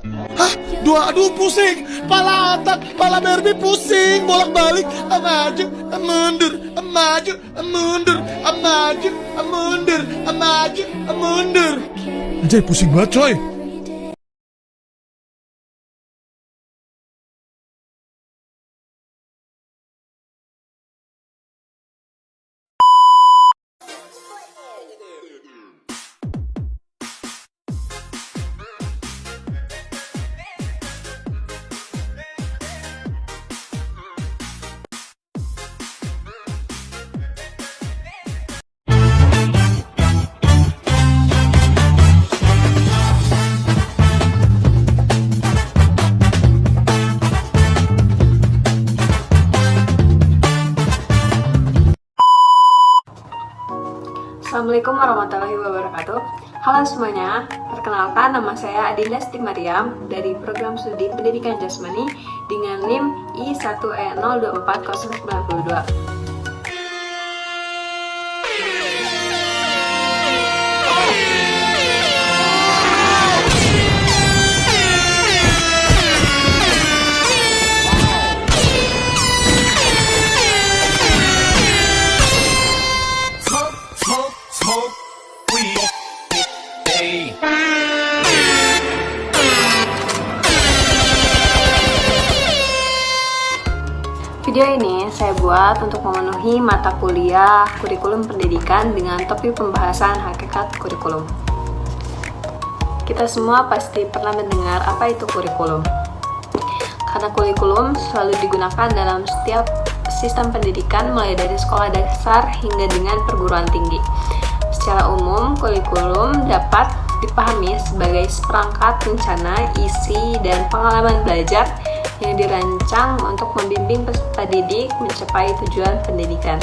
Hah? Aduh pusing. Pala otak, pala Barbie pusing. Bolak-balik. Maju, mundur. Maju, mundur. Maju, mundur. Maju, mundur. Anjay, pusing banget coy. Assalamualaikum warahmatullahi wabarakatuh. Halo semuanya, perkenalkan nama saya Adinda Siti Mariam dari program studi pendidikan jasmani dengan NIM I1E024092. Video ini saya buat untuk memenuhi mata kuliah kurikulum pendidikan dengan topik pembahasan hakikat kurikulum. Kita semua pasti pernah mendengar apa itu kurikulum. Karena kurikulum selalu digunakan dalam setiap sistem pendidikan mulai dari sekolah dasar hingga dengan perguruan tinggi. Secara umum, kurikulum dapat dipahami sebagai seperangkat rencana, isi, dan pengalaman belajar yang dirancang untuk membimbing peserta didik mencapai tujuan pendidikan.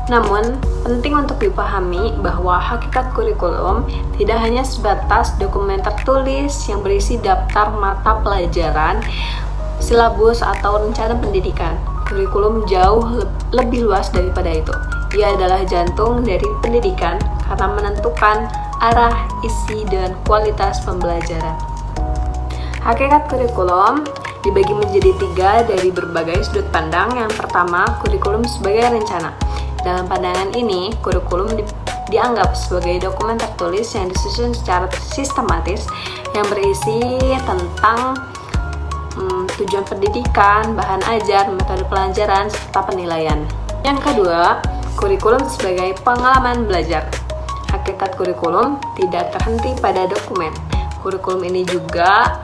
Namun, penting untuk dipahami bahwa hakikat kurikulum tidak hanya sebatas dokumen tertulis yang berisi daftar mata pelajaran, silabus, atau rencana pendidikan. Kurikulum jauh lebih luas daripada itu. Ia adalah jantung dari pendidikan karena menentukan arah, isi, dan kualitas pembelajaran. Hakikat kurikulum dibagi menjadi 3 dari berbagai sudut pandang. Yang pertama, kurikulum sebagai rencana. Dalam pandangan ini, kurikulum dianggap sebagai dokumen tertulis yang disusun secara sistematis yang berisi tentang tujuan pendidikan, bahan ajar, metode pelajaran, serta penilaian. Yang kedua, kurikulum sebagai pengalaman belajar. Hakikat kurikulum tidak terhenti pada dokumen. Kurikulum ini juga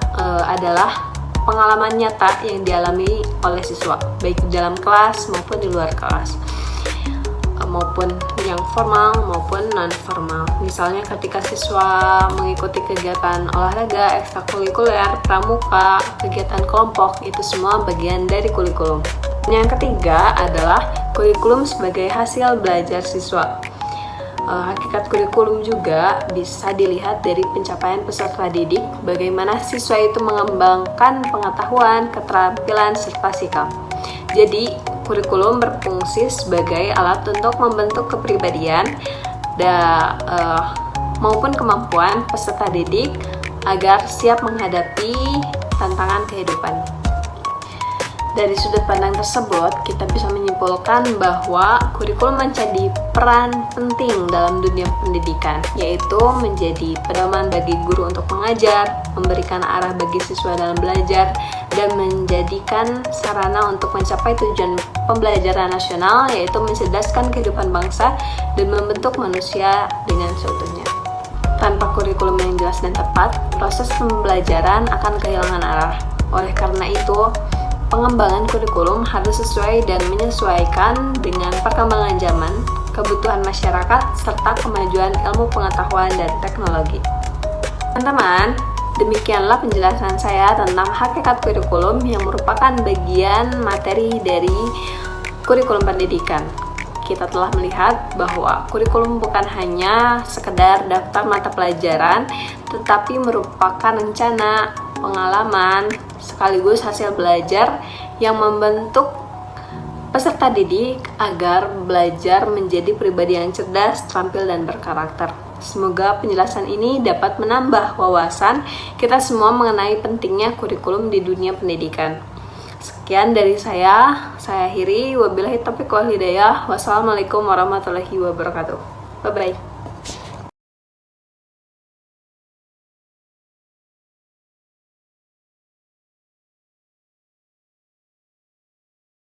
adalah pengalaman nyata yang dialami oleh siswa, baik di dalam kelas maupun di luar kelas, maupun yang formal maupun non-formal. Misalnya ketika siswa mengikuti kegiatan olahraga, ekstrakurikuler, pramuka, kegiatan kelompok, itu semua bagian dari kurikulum. Yang ketiga adalah kurikulum sebagai hasil belajar siswa. Hakikat kurikulum juga bisa dilihat dari pencapaian peserta didik, bagaimana siswa itu mengembangkan pengetahuan, keterampilan, serta sikap. Jadi, kurikulum berfungsi sebagai alat untuk membentuk kepribadian maupun kemampuan peserta didik agar siap menghadapi tantangan kehidupan. Dari sudut pandang tersebut, kita bisa menyimpulkan bahwa kurikulum menjadi peran penting dalam dunia pendidikan, yaitu menjadi pedoman bagi guru untuk mengajar, memberikan arah bagi siswa dalam belajar, dan menjadikan sarana untuk mencapai tujuan pembelajaran nasional, yaitu mencerdaskan kehidupan bangsa dan membentuk manusia dengan seutuhnya. Tanpa kurikulum yang jelas dan tepat, proses pembelajaran akan kehilangan arah. Oleh karena itu, pengembangan kurikulum harus sesuai dan menyesuaikan dengan perkembangan zaman, kebutuhan masyarakat, serta kemajuan ilmu pengetahuan dan teknologi. Teman-teman, demikianlah penjelasan saya tentang hakikat kurikulum yang merupakan bagian materi dari kurikulum pendidikan. Kita telah melihat bahwa kurikulum bukan hanya sekedar daftar mata pelajaran, tetapi merupakan rencana, pengalaman, sekaligus hasil belajar yang membentuk peserta didik agar belajar menjadi pribadi yang cerdas, terampil, dan berkarakter. Semoga penjelasan ini dapat menambah wawasan kita semua mengenai pentingnya kurikulum di dunia pendidikan. Sekian dari saya akhiri. Wabillahi taufiq wal hidayah. Wassalamualaikum warahmatullahi wabarakatuh. Bye-bye.